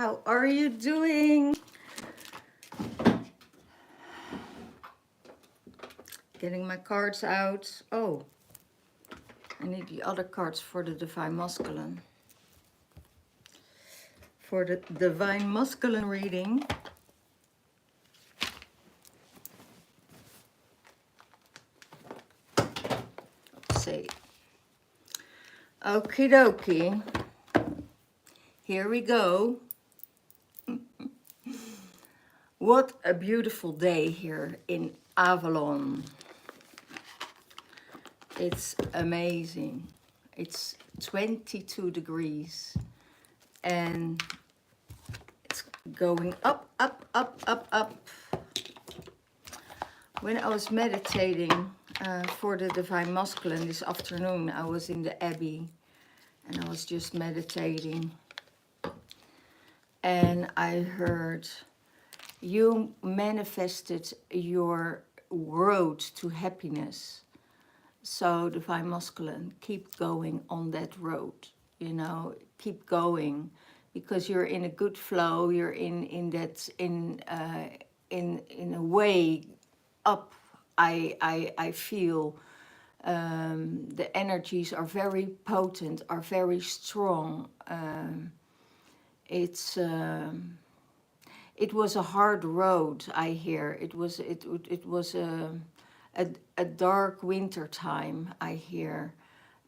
How are you doing? Getting my cards out. Oh, I need the other cards for the Divine Masculine. For the Divine Masculine reading. Let's see. Okie dokie. Here we go. What a beautiful day here in Avalon. It's amazing. It's 22 degrees and it's going up, up, up, up, up. When I was meditating for the Divine Masculine this afternoon, I was in the Abbey and I was just meditating. And I heard, you manifested your road to happiness. So Divine Masculine, keep going on that road, you know, keep going, because you're in a good flow. You're in a way up. I feel the energies are very potent, are very strong. It was a hard road, I hear. It was a dark winter time, I hear,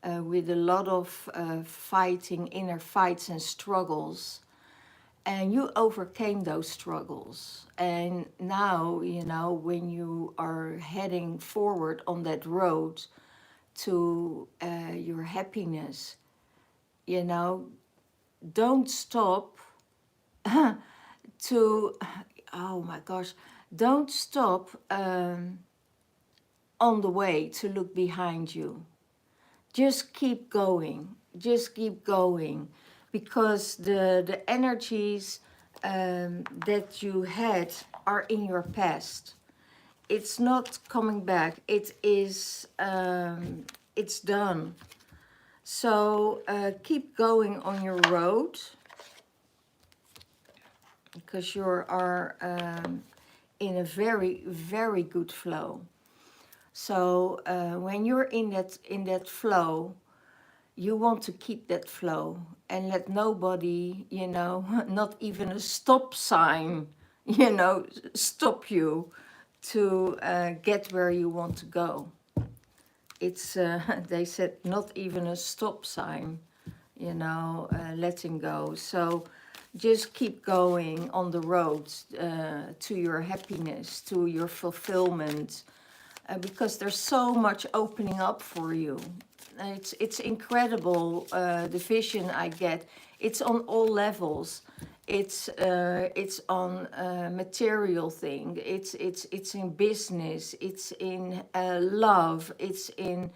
with a lot of fighting, inner fights and struggles. And you overcame those struggles. And now, you know, when you are heading forward on that road to your happiness, you know, don't stop to, oh my gosh, don't stop on the way to look behind you. Just keep going, because the energies that you had are in your past. It's not coming back. It is, it's done. So keep going on your road, because you are in a very, very good flow. So when you're in that flow, you want to keep that flow and let nobody, you know, not even a stop sign, you know, stop you to get where you want to go. It's, they said, not even a stop sign, you know, letting go. So just keep going on the road to your happiness, to your fulfillment, because there's so much opening up for you. It's incredible, the vision I get. It's on all levels. It's on material thing. It's in business. It's in love. It's in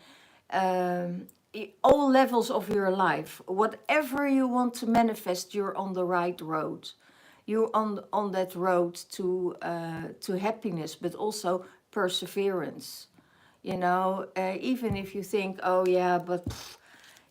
all levels of your life. Whatever you want to manifest, you're on the right road. You're on that road to happiness, but also perseverance. You know, even if you think, oh yeah, but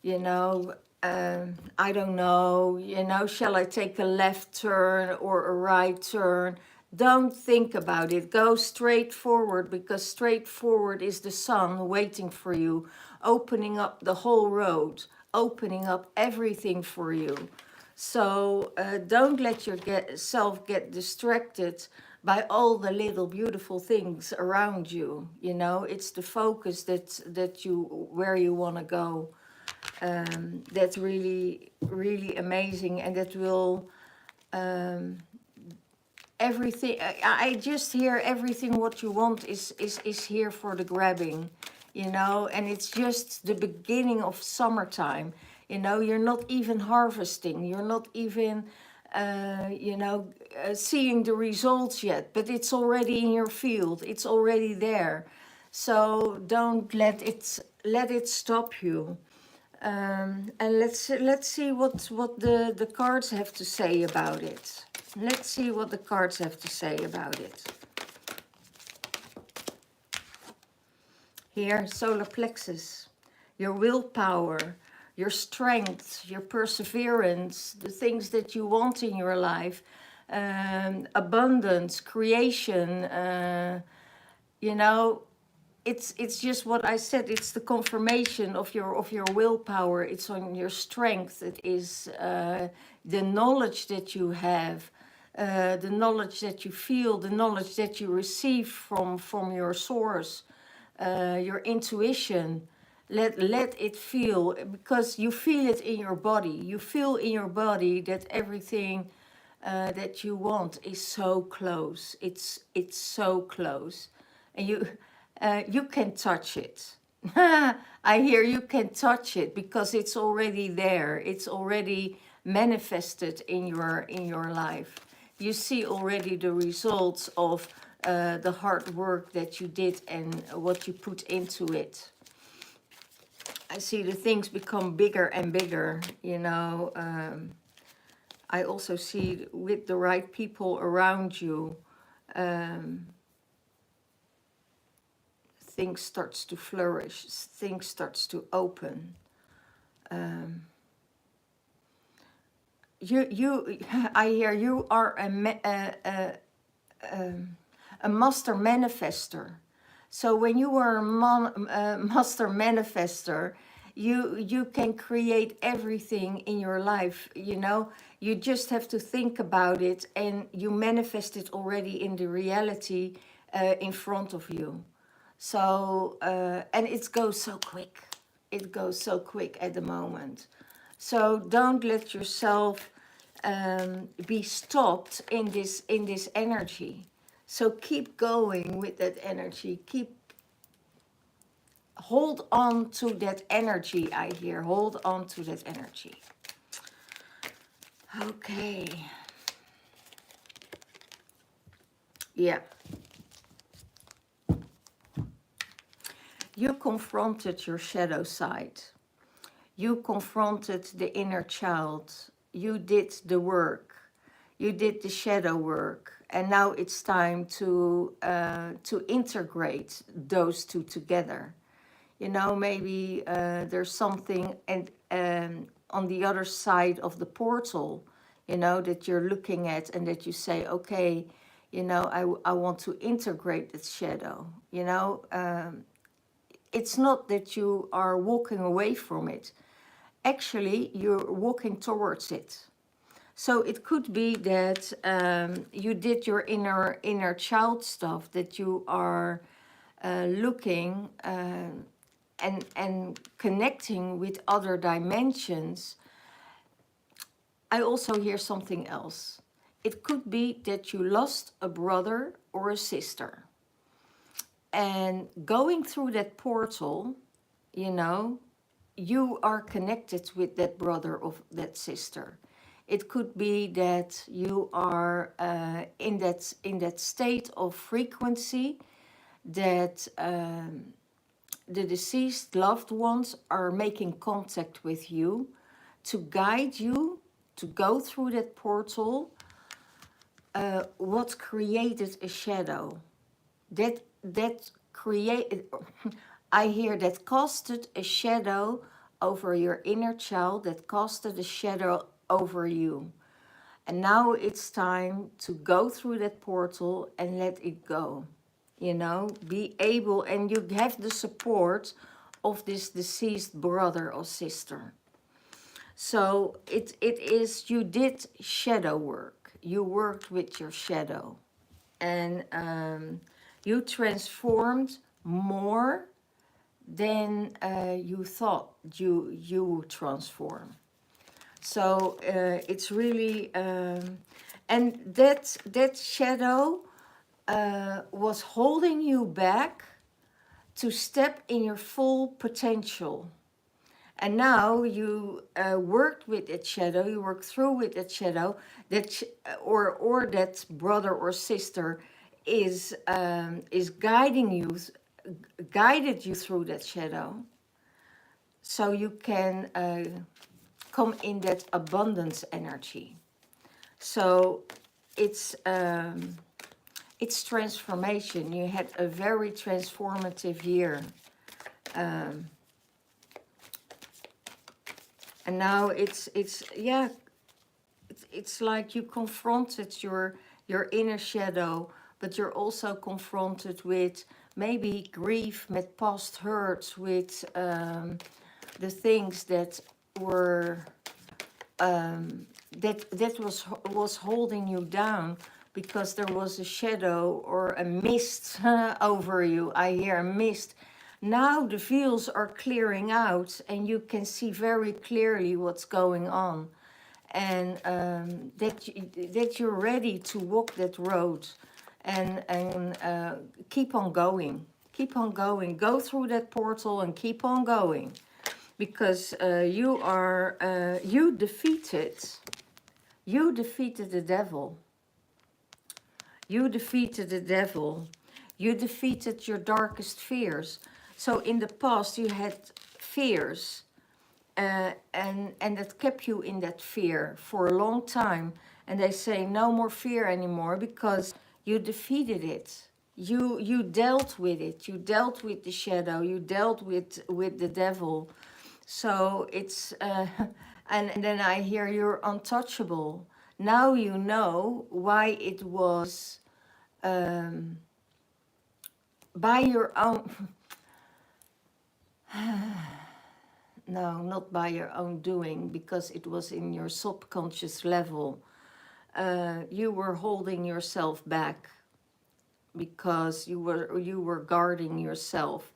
you know, I don't know, you know, shall I take a left turn or a right turn? Don't think about it. Go straight forward, because straight forward is the sun waiting for you, opening up the whole road, opening up everything for you. So don't let yourself get distracted by all the little beautiful things around you. You know, it's the focus that you, where you want to go. That's really, really amazing, and that will everything. I just hear everything what you want is here for the grabbing, you know, and it's just the beginning of summertime. You know, you're not even harvesting, you're not even you know, seeing the results yet, but it's already in your field, it's already there. So don't let it stop you. And let's see what the cards have to say about it. Let's see what the cards have to say about it. Here, solar plexus, your willpower, your strength, your perseverance, the things that you want in your life, abundance, creation, you know, it's just what I said. It's the confirmation of your willpower. It's on your strength. It is the knowledge that you have, the knowledge that you feel, the knowledge that you receive from your source, your intuition. Let it feel, because you feel it in your body. You feel in your body that everything that you want is so close. It's so close, and you can touch it. I hear you can touch it because it's already there. It's already manifested in your life. You see already the results of the hard work that you did and what you put into it. I see the things become bigger and bigger, you know. I also see with the right people around you, things starts to flourish, things starts to open. I hear you are a master manifester. So when you are a master manifester, you can create everything in your life, you know. You just have to think about it and you manifest it already in the reality in front of you. So, and it goes so quick. It goes so quick at the moment. So don't let yourself be stopped in this energy. So keep going with that energy. Hold on to that energy, I hear. Hold on to that energy. Okay. Yeah. You confronted your shadow side. You confronted the inner child. You did the work. You did the shadow work. And now it's time to integrate those two together. You know, maybe there's something on the other side of the portal, you know, that you're looking at and that you say, okay, you know, I want to integrate that shadow, you know. It's not that you are walking away from it. Actually, you're walking towards it. So it could be that you did your inner child stuff, that you are looking and connecting with other dimensions. I also hear something else. It could be that you lost a brother or a sister. And going through that portal, you know, you are connected with that brother or that sister. It could be that you are in that state of frequency that the deceased loved ones are making contact with you to guide you to go through that portal. What created a shadow? That created, I hear that casted a shadow over your inner child, that casted a shadow over you. And now it's time to go through that portal and let it go. You know, be able, and you have the support of this deceased brother or sister. So it is, you did shadow work. You worked with your shadow. And you transformed more than you thought you would transform. So it's really, and that shadow was holding you back to step in your full potential. And now you worked with that shadow, you worked through with that shadow, that or that brother or sister is guiding you, guided you through that shadow, so you can come in that abundance energy. So it's transformation. You had a very transformative year. And now it's like you confronted your inner shadow, but you're also confronted with maybe grief, with past hurts, with the things that were that was holding you down, because there was a shadow or a mist over you. I hear a mist. Now the veils are clearing out and you can see very clearly what's going on, and that you're ready to walk that road, and keep on going, go through that portal and keep on going, because you defeated the devil. You defeated the devil. You defeated your darkest fears. So in the past you had fears, and that kept you in that fear for a long time. And they say no more fear anymore, because you defeated it. You dealt with it. You dealt with the shadow. You dealt with the devil. So it's and then I hear you're untouchable. Now you know why it was by your own. No, not by your own doing, because it was in your subconscious level. You were holding yourself back because you were guarding yourself,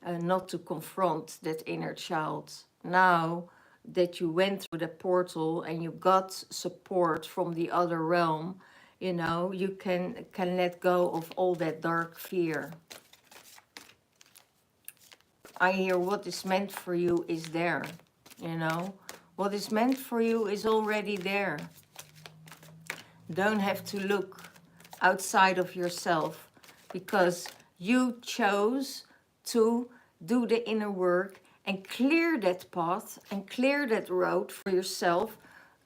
not to confront that inner child. Now that you went through the portal and you got support from the other realm, you can let go of all that dark fear. I hear what is meant for you is there, What is meant for you is already there. Don't have to look outside of yourself, because you chose to do the inner work and clear that path and clear that road for yourself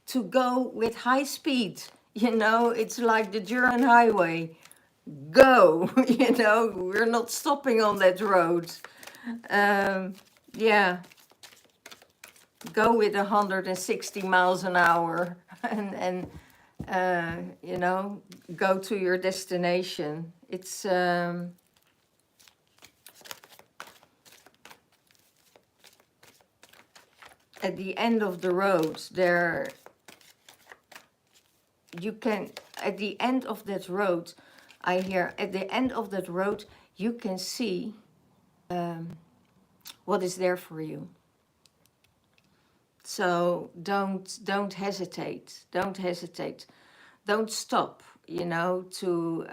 to go with high speed. It's like the German highway. Go, we're not stopping on that road. Yeah, go with 160 miles an hour and go to your destination. It's at the end of the road there. At the end of that road, I hear, at the end of that road, you can see what is there for you. So don't hesitate. Don't hesitate. Don't stop, to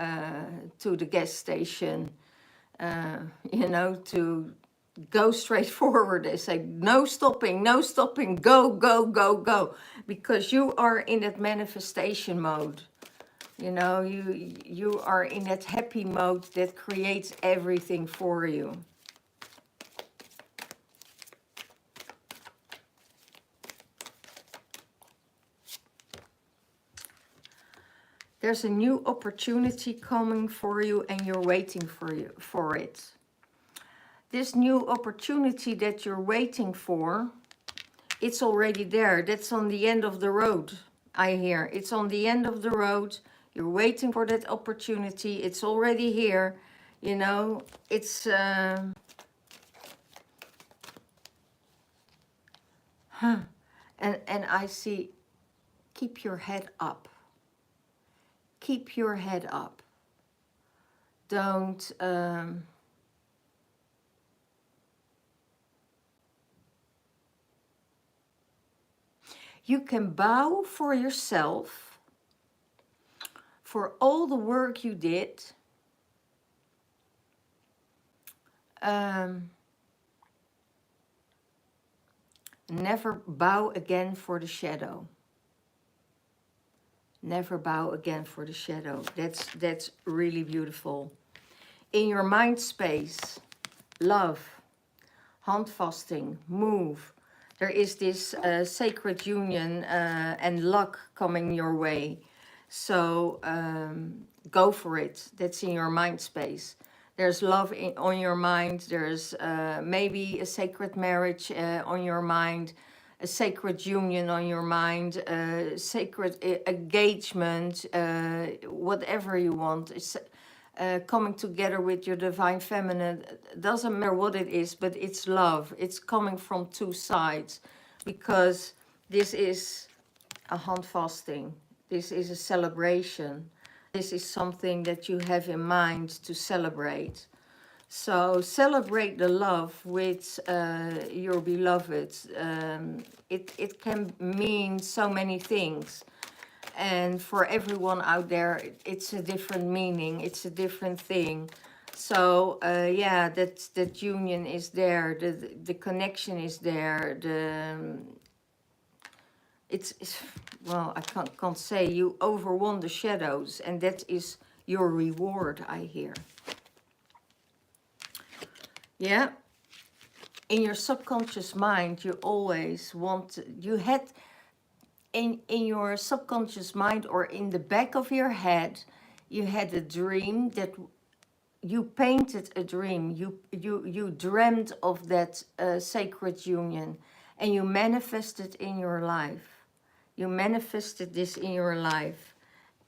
the gas station, to go straight forward. They say no stopping, go, go, go, go, because you are in that manifestation mode. You are in that happy mode that creates everything for you. There's a new opportunity coming for you, and you're waiting for it. This new opportunity that you're waiting for, it's already there. That's on the end of the road, I hear. It's on the end of the road. You're waiting for that opportunity. It's already here. It's... And I see, keep your head up. Keep your head up. Don't... You can bow for yourself, for all the work you did. Never bow again for the shadow. Never bow again for the shadow. That's really beautiful. In your mind space, love, handvasting, move. There is this sacred union and luck coming your way. So go for it. That's in your mind space. There's love on your mind. There's maybe a sacred marriage on your mind. a sacred union on your mind, a sacred engagement, whatever you want. It's coming together with your divine feminine. Doesn't matter what it is, but it's love. It's coming from two sides, because this is a hand fasting. This is a celebration. This is something that you have in mind to celebrate. So celebrate the love with your beloved. It can mean so many things. And for everyone out there, it's a different meaning. It's a different thing. So yeah, that union is there. The connection is there. It's well, I can't say, you overwon the shadows, and that is your reward, I hear. Yeah, in your subconscious mind, you always want, you had in your subconscious mind, or in the back of your head, you had a dream that you painted a dream. You dreamt of that sacred union, and you manifested in your life. You manifested this in your life.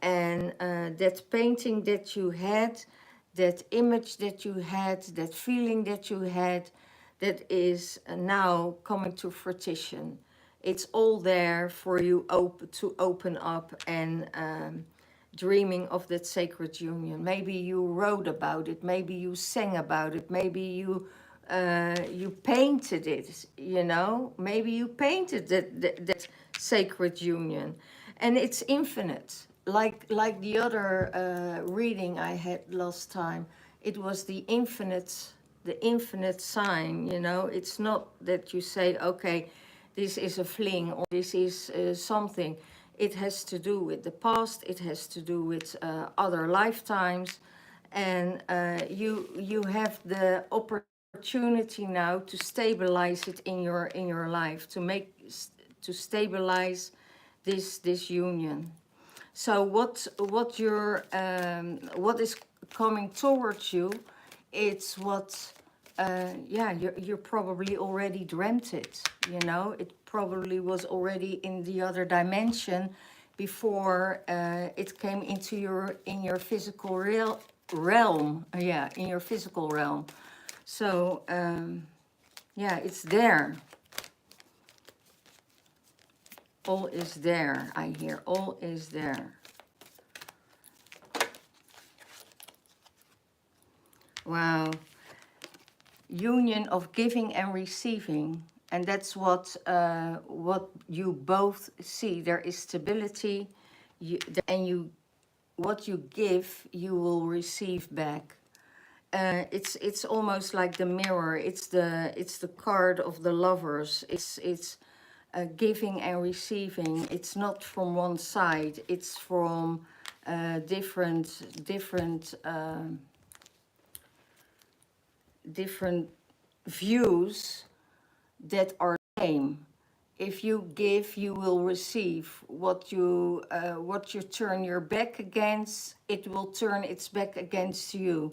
And that painting that you had, that image that you had, that feeling that you had, that is now coming to fruition. It's all there for you to open up and dreaming of that sacred union. Maybe you wrote about it, maybe you sang about it, maybe you painted it, you know, maybe you painted that sacred union, and it's infinite. Like the other reading I had last time, it was the infinite sign, you know. It's not that you say, okay, this is a fling, or this is something. It has to do with the past, it has to do with other lifetimes, and you have the opportunity now to stabilize it in your life, to stabilize this union. So what is coming towards you, it's what yeah, you probably already dreamt it, you know. It probably was already in the other dimension before it came into your physical realm. Yeah, in your physical realm. So yeah, it's there. All is there, I hear. All is there. Wow. Union of giving and receiving. And that's what you both see. There is stability, and what you give, you will receive back. It's almost like the mirror. It's the card of the lovers. It's giving and receiving. It's not from one side. It's from different views that are the same. If you give, you will receive. What you turn your back against, it will turn its back against you.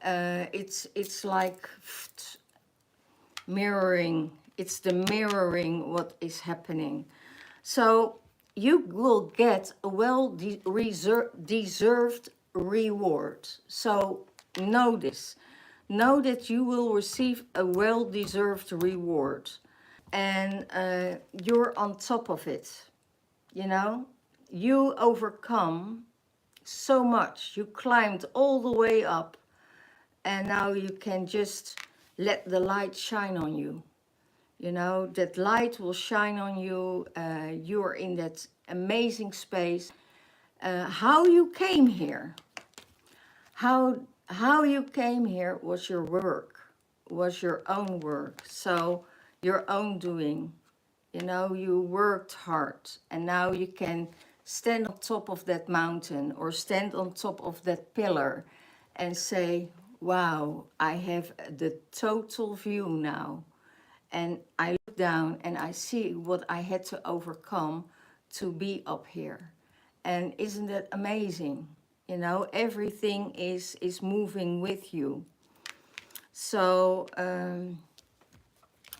It's like mirroring. It's the mirroring what is happening. So you will get a deserved reward. So know this. Know that you will receive a well-deserved reward. And you're on top of it. You know, you overcome so much. You climbed all the way up, and now you can just let the light shine on you. You know, that light will shine on you. You're in that amazing space. How you came here, how you came here was your work, was your own work. So your own doing. You know, you worked hard, and now you can stand on top of that mountain, or stand on top of that pillar and say, wow, I have the total view now. And I look down and I see what I had to overcome to be up here. And isn't that amazing? You know, everything is moving with you. So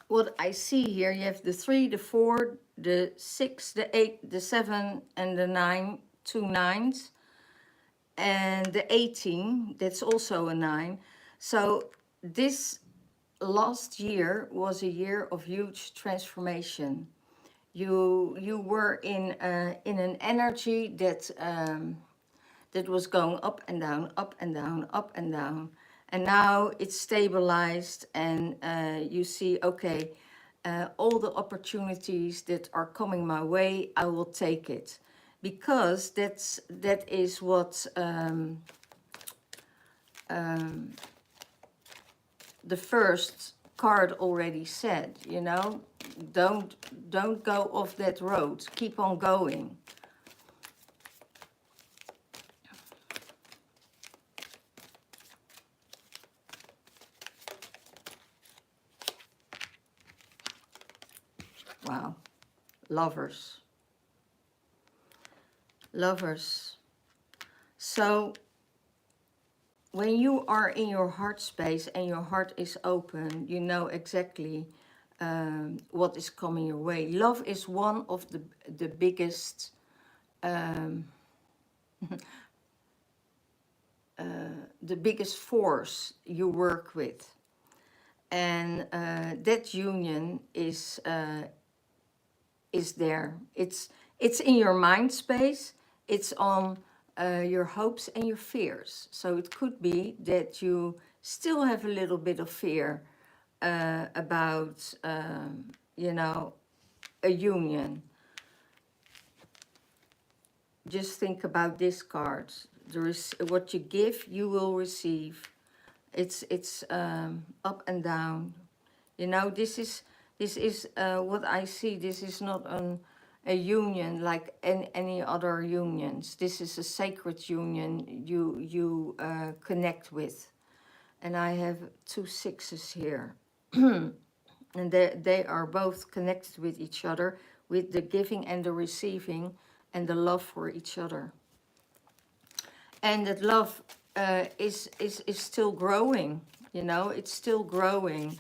what I see here, you have the 3, the 4, the 6, the 8, the 7, and the 9, 2 nines, and the 18, that's also a 9. So this last year was a year of huge transformation. You were in an energy that that was going up and down, up and down, up and down. And now it's stabilized, and you see, okay, all the opportunities that are coming my way, I will take it, because that is what the first card already said. You know, don't go off that road. Keep on going. Wow, lovers. Lovers. So when you are in your heart space and your heart is open, you know exactly what is coming your way. Love is one of the biggest the biggest force you work with, and that union is there. It's in your mind space. It's on your hopes and your fears. So it could be that you still have a little bit of fear about, you know, a union. Just think about this card. There is what you give, you will receive. It's up and down. You know, this is what I see. This is not a union like any other unions. This is a sacred union you connect with. And I have 2 sixes here. And they are both connected with each other, with the giving and the receiving and the love for each other. And that love is still growing, you know, it's still growing.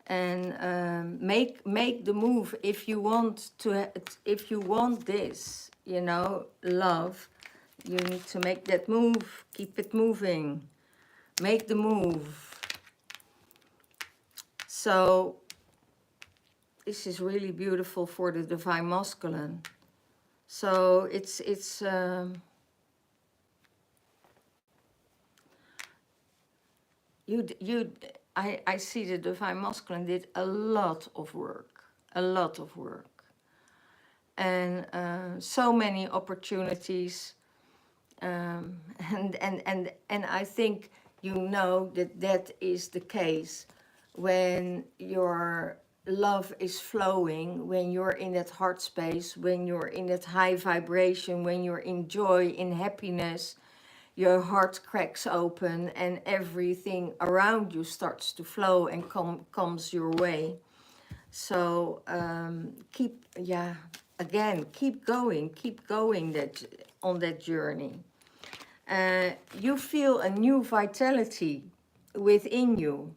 And make the move if you want to, if you want this, you know, love. You need to make that move. Keep it moving. Make the move. So this is really beautiful for the divine masculine. So it's I see the divine masculine did a lot of work, and so many opportunities, and I think you know that is the case when your love is flowing, when you're in that heart space, when you're in that high vibration, when you're in joy, in happiness. Your heart cracks open and everything around you starts to flow and comes your way. So keep going that on that journey. You feel a new vitality within you.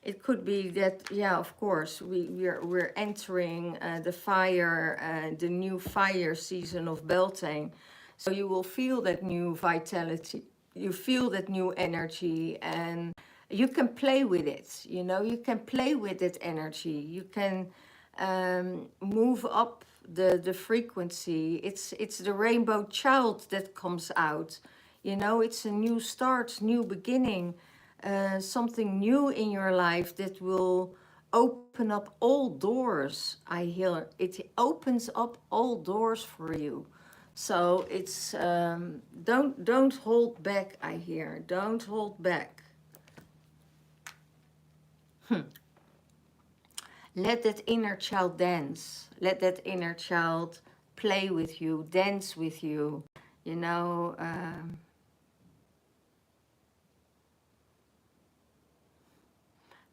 It could be that, yeah, of course, we're entering the new fire season of Beltane. So you will feel that new vitality, you feel that new energy, and you can play with it, you know, you can play with that energy. You can move up the frequency. It's the rainbow child that comes out. You know, it's a new start, new beginning, something new in your life that will open up all doors. I hear it opens up all doors for you. So it's don't hold back. I hear, don't hold back. Let that inner child dance. Let that inner child play with you, dance with you. You know,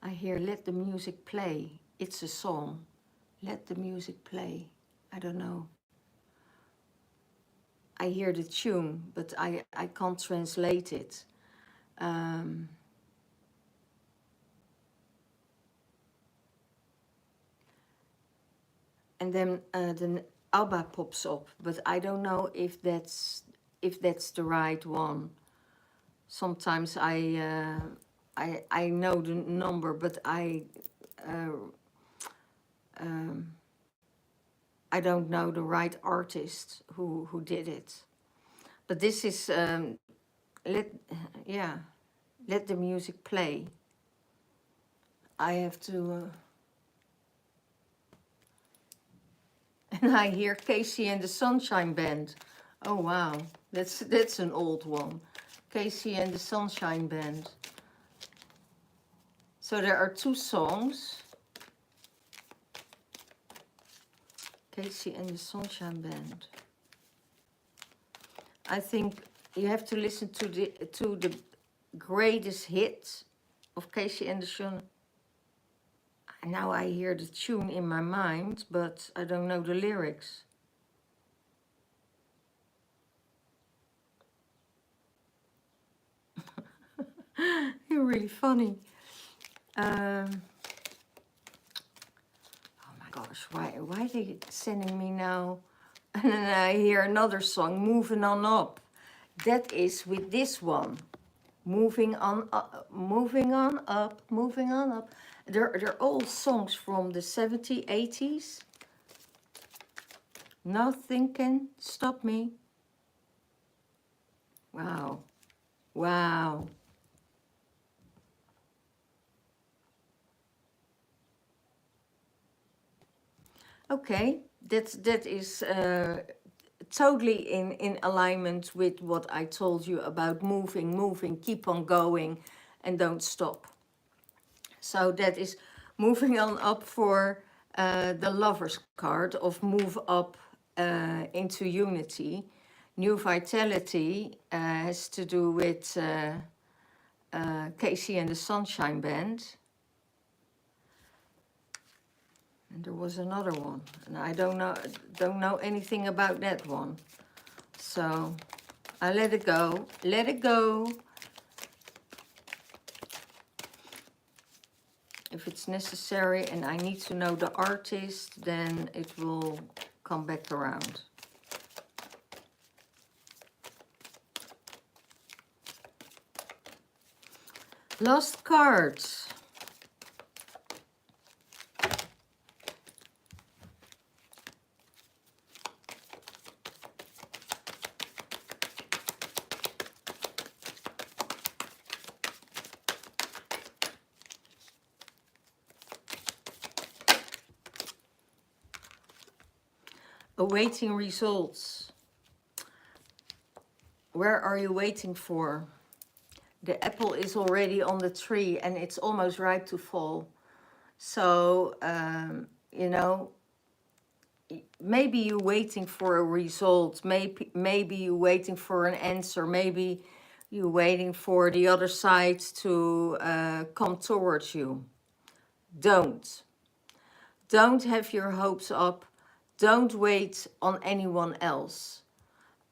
I hear, let the music play. It's a song. Let the music play. I don't know. I hear the tune, but I can't translate it. and then the ABBA pops up, but I don't know if that's the right one. Sometimes I know the number, but I don't know the right artist who did it. But this is let let the music play. I have to. And I hear Casey and the Sunshine Band. Oh wow, that's an old one. Casey and the Sunshine Band. So there are 2 songs. Casey and the Sunshine Band. I think you have to listen to the greatest hit of Casey and the Sunshine. Now I hear the tune in my mind, but I don't know the lyrics. You're really funny. Oh my gosh, why are they sending me now? And then I hear another song, Moving On Up. That is with this one. Moving on up, moving on up, moving on up. They're all songs from the 70s, 80s. Nothing can stop me. Wow. Wow. Okay, that is totally in alignment with what I told you about moving, keep on going and don't stop. So that is moving on up for the Lover's card of move up into unity. New Vitality has to do with Casey and the Sunshine Band. And there was another one, and I don't know anything about that one. So I let it go, let it go. If it's necessary and I need to know the artist, then it will come back around. Last cards. Awaiting results. Where are you waiting for? The apple is already on the tree and it's almost ripe to fall. So, you know, maybe you're waiting for a result. Maybe you're waiting for an answer. Maybe you're waiting for the other side to come towards you. Don't have your hopes up. Don't wait on anyone else.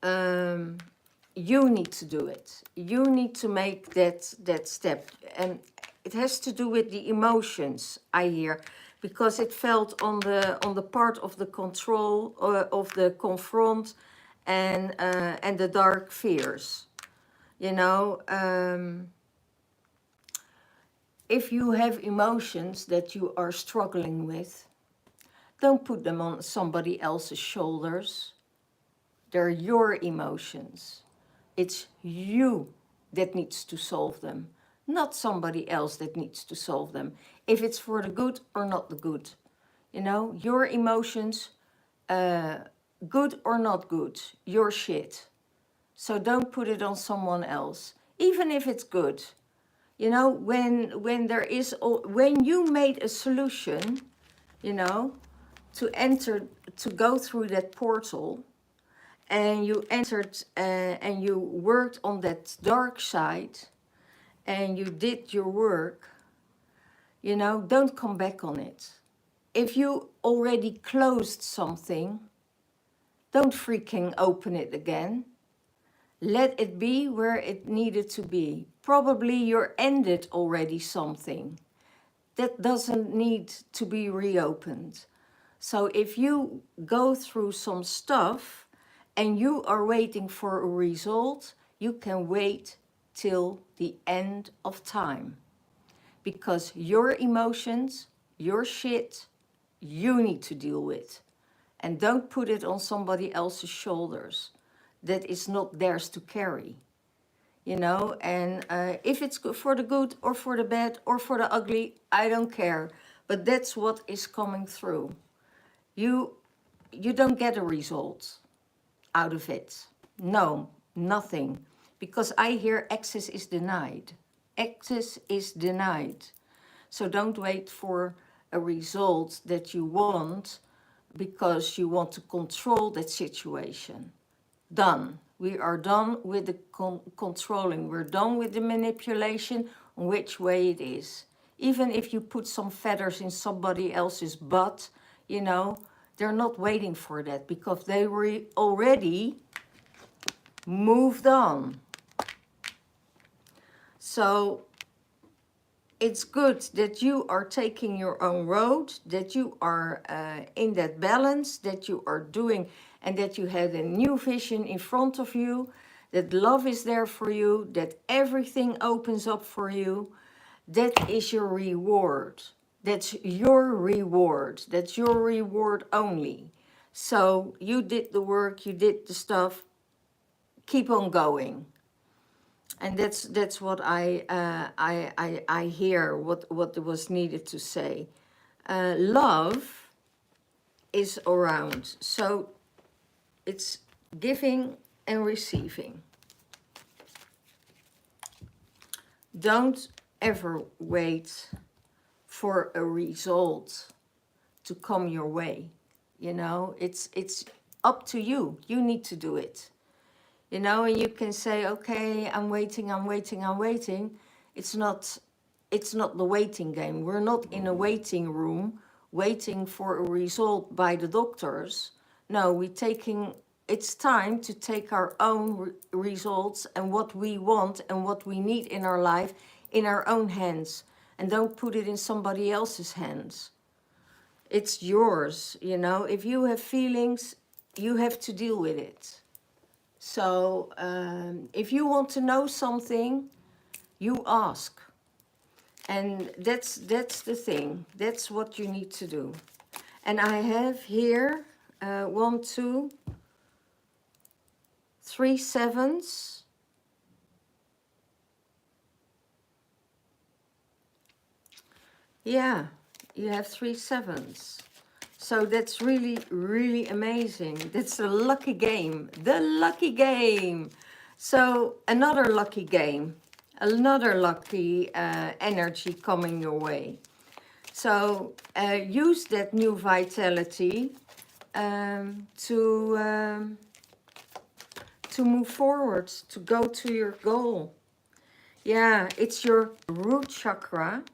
You need to do it. You need to make that step. And it has to do with the emotions, I hear, because it felt on the part of the control, of the confront and the dark fears. You know, if you have emotions that you are struggling with, don't put them on somebody else's shoulders. They're your emotions. It's you that needs to solve them, not somebody else that needs to solve them. If it's for the good or not the good. You know, your emotions, good or not good, your shit. So don't put it on someone else, even if it's good. You know, when you made a solution, you know, to go through that portal, and you entered and you worked on that dark side and you did your work, you know, don't come back on it. If you already closed something, don't freaking open it again. Let it be where it needed to be. Probably you ended already something that doesn't need to be reopened. So if you go through some stuff and you are waiting for a result, you can wait till the end of time. Because your emotions, your shit, you need to deal with. And don't put it on somebody else's shoulders. That is not theirs to carry. You know, and if it's good for the good or for the bad or for the ugly, I don't care. But that's what is coming through. You don't get a result out of it. No, nothing. Because I hear access is denied. Access is denied. So don't wait for a result that you want because you want to control that situation. Done. We are done with the controlling. We're done with the manipulation on which way it is. Even if you put some feathers in somebody else's butt, you know, they're not waiting for that because they were already moved on. So it's good that you are taking your own road, that you are in that balance, that you are doing, and that you have a new vision in front of you, that love is there for you, that everything opens up for you. That is your reward. That's your reward. That's your reward only. So you did the work, you did the stuff, keep on going. And that's what I hear, what was needed to say. Love is around, so it's giving and receiving. Don't ever wait for a result to come your way. You know, it's up to you. You need to do it. You know, and you can say, okay, I'm waiting. It's not the waiting game. We're not in a waiting room waiting for a result by the doctors. No, it's time to take our own results and what we want and what we need in our life in our own hands. And don't put it in somebody else's hands. It's yours, you know. If you have feelings, you have to deal with it. So if you want to know something, you ask. And that's the thing. That's what you need to do. And I have here 1, 2, 3 sevens. Yeah, you have 3 sevens. So that's really, really amazing. That's a lucky game. The lucky game. So another lucky game. Another lucky energy coming your way. So use that new vitality to move forward, to go to your goal. Yeah, it's your root chakra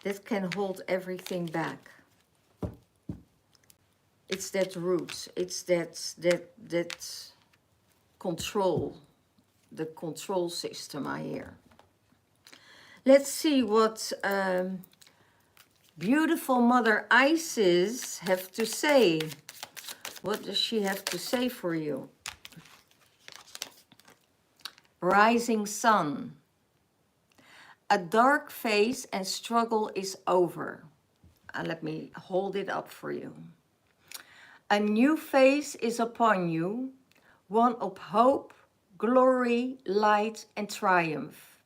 that can hold everything back. It's that root, it's that control, the control system I hear. Let's see what beautiful Mother Isis have to say. What does she have to say for you? Rising sun. A dark phase and struggle is over. Let me hold it up for you. A new phase is upon you, one of hope, glory, light, and triumph.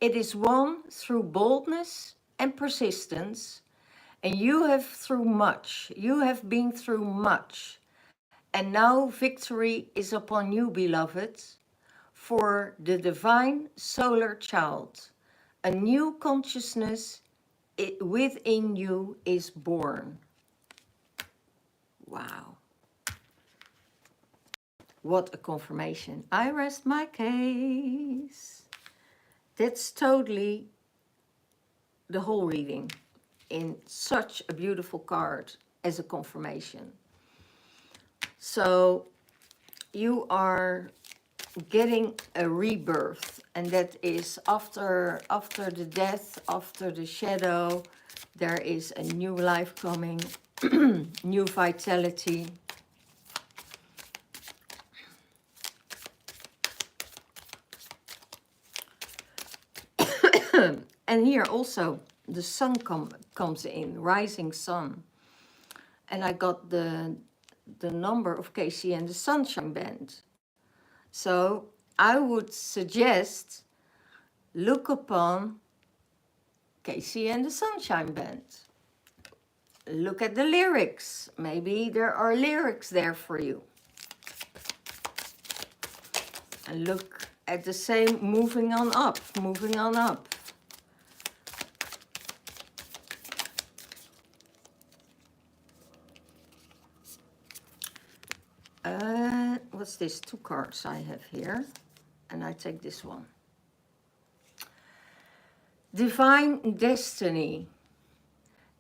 It is won through boldness and persistence, and you have been through much. And now victory is upon you, beloved, for the divine solar child. A new consciousness within you is born. Wow. What a confirmation. I rest my case. That's totally the whole reading in such a beautiful card as a confirmation. So you are getting a rebirth, and that is after the death, after the shadow, There is a new life coming, new vitality. And here also the sun comes in, rising sun. And I got the number of Casey and the Sunshine Band. So I would suggest look upon Casey and the Sunshine Band. Look at the lyrics. Maybe there are lyrics there for you. And look at the same, moving on up, moving on up. What's this? 2 cards I have here. And I take this one. Divine Destiny.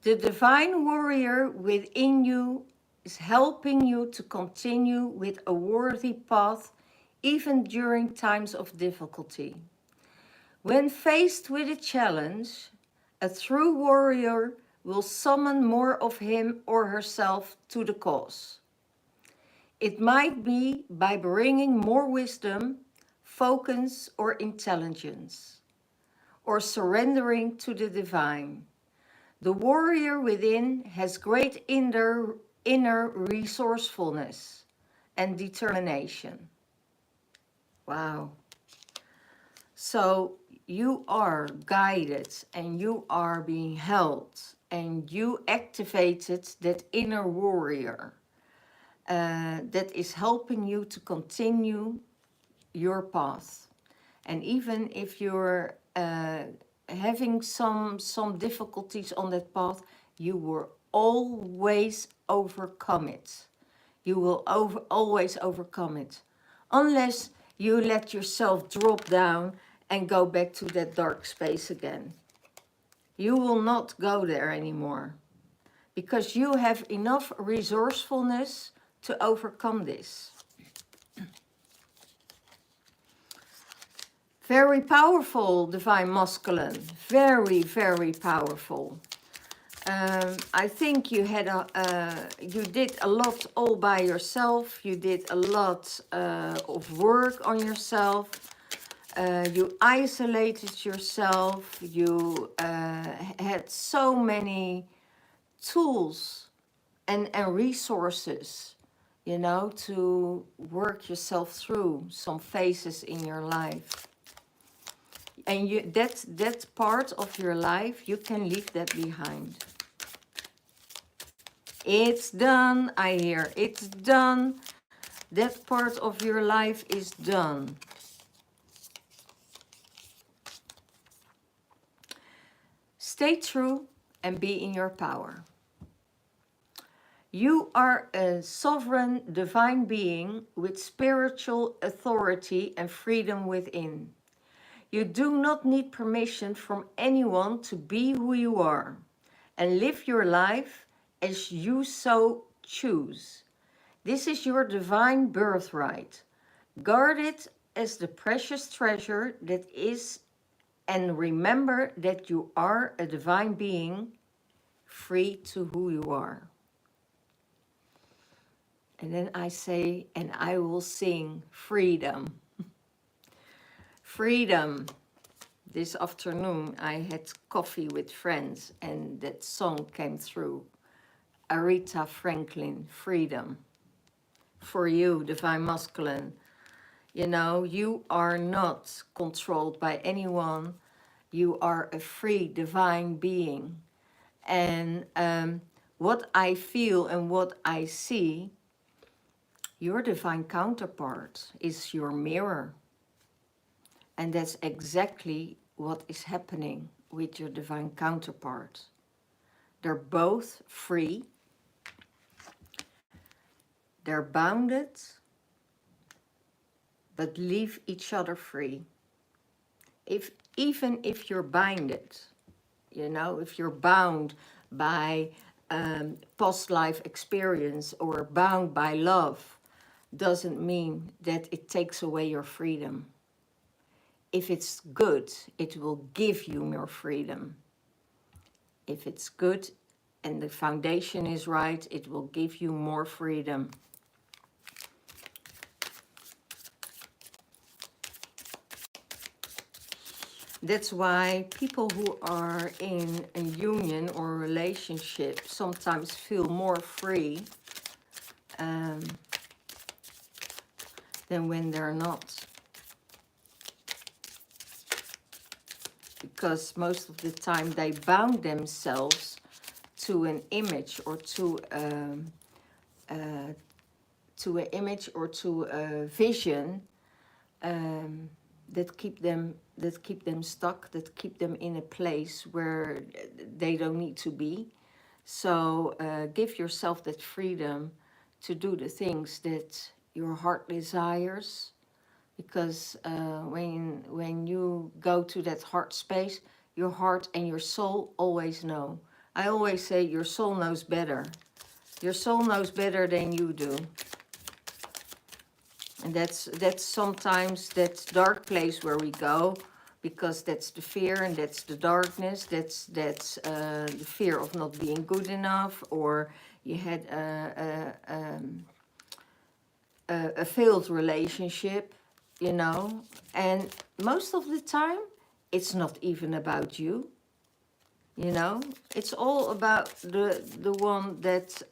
The divine warrior within you is helping you to continue with a worthy path even during times of difficulty. When faced with a challenge, a true warrior will summon more of him or herself to the cause. It might be by bringing more wisdom, focus, or intelligence, or surrendering to the divine. The warrior within has great inner resourcefulness and determination. Wow. So you are guided and you are being held and you activated that inner warrior that is helping you to continue your path. And even if you're having some difficulties on that path, you will always overcome it. You will always overcome it. Unless you let yourself drop down and go back to that dark space again. You will not go there anymore. Because you have enough resourcefulness to overcome this. Very powerful, Divine Masculine. Very, very powerful. I think you had you did a lot all by yourself. You did a lot of work on yourself. You isolated yourself. You had so many tools and resources, you know, to work yourself through some phases in your life. And that part of your life, you can leave that behind. It's done, I hear. It's done. That part of your life is done. Stay true and be in your power. You are a sovereign divine being with spiritual authority and freedom within. You do not need permission from anyone to be who you are and live your life as you so choose. This is your divine birthright. Guard it as the precious treasure that is, and remember that you are a divine being, free to who you are. And then I say, and I will sing freedom. Freedom. This afternoon I had coffee with friends and that song came through. Aretha Franklin, Freedom. For you, Divine Masculine. You know, you are not controlled by anyone. You are a free divine being. And what I feel and what I see, your divine counterpart is your mirror. And that's exactly what is happening with your divine counterpart. They're both free. They're bounded, but leave each other free. Even if you're binded, you know, if you're bound by past life experience or bound by love, doesn't mean that it takes away your freedom. If it's good, it will give you more freedom. If it's good and the foundation is right, it will give you more freedom. That's why people who are in a union or a relationship sometimes feel more free than when they're not. Because most of the time they bound themselves to an image or to an image or to a vision that keep them stuck, that keep them in a place where they don't need to be. So give yourself that freedom to do the things that your heart desires, because when you go to that heart space, your heart and your soul always know. I always say your soul knows better. Your soul knows better than you do. And that's sometimes that dark place where we go, because that's the fear and that's the darkness. That's the fear of not being good enough, or you had a failed relationship, you know. And most of the time, it's not even about you. You know, it's all about the one that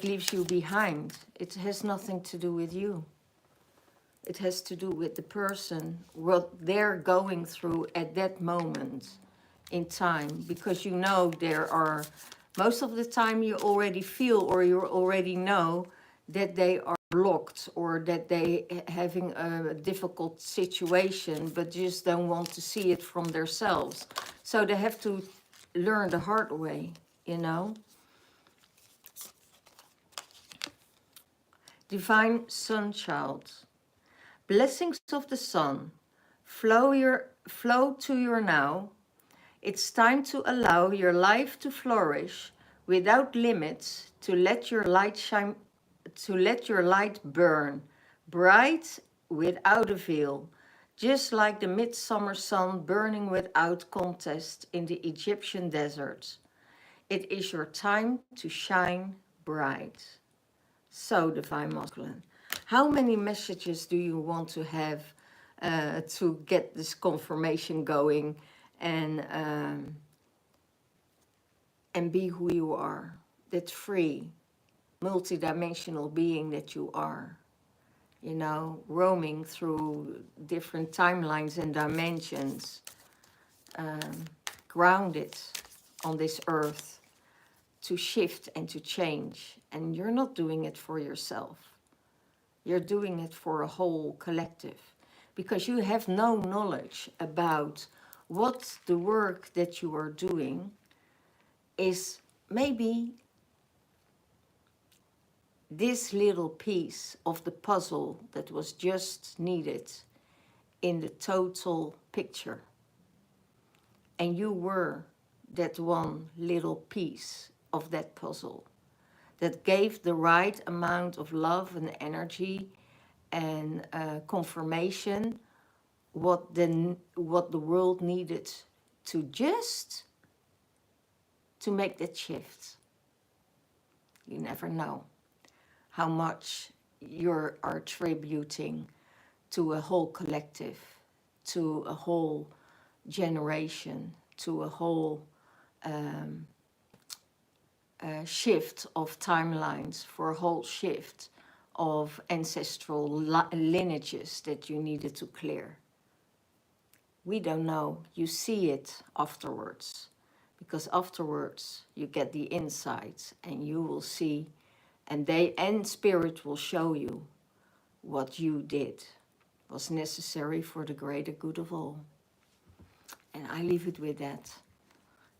leaves you behind. It has nothing to do with you. It has to do with the person, what they're going through at that moment in time. Because you know there are, most of the time you already feel or you already know that they are blocked or that they having a difficult situation, but just don't want to see it from themselves. So they have to learn the hard way, you know. Divine Sun Child. Blessings of the sun, flow to your now. It's time to allow your life to flourish without limits, to let your light shine, to let your light burn bright without a veil, just like the midsummer sun burning without contest in the Egyptian desert. It is your time to shine bright. So, Divine Masculine, how many messages do you want to have to get this confirmation going and be who you are, that free, multidimensional being that you are, you know, roaming through different timelines and dimensions, grounded on this earth to shift and to change. And you're not doing it for yourself. You're doing it for a whole collective, because you have no knowledge about what the work that you are doing is. Maybe this little piece of the puzzle that was just needed in the total picture. And you were that one little piece of that puzzle that gave the right amount of love and energy and confirmation what the world needed to make that shift. You never know how much you are attributing to a whole collective, to a whole generation, to a whole shift of timelines, for a whole shift of ancestral lineages that you needed to clear. We don't know. You see it afterwards, because afterwards you get the insights and you will see, and spirit will show you what you did was necessary for the greater good of all. And I leave it with that.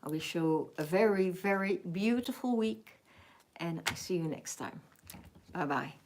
I wish you a very, very beautiful week, and I see you next time. Bye-bye.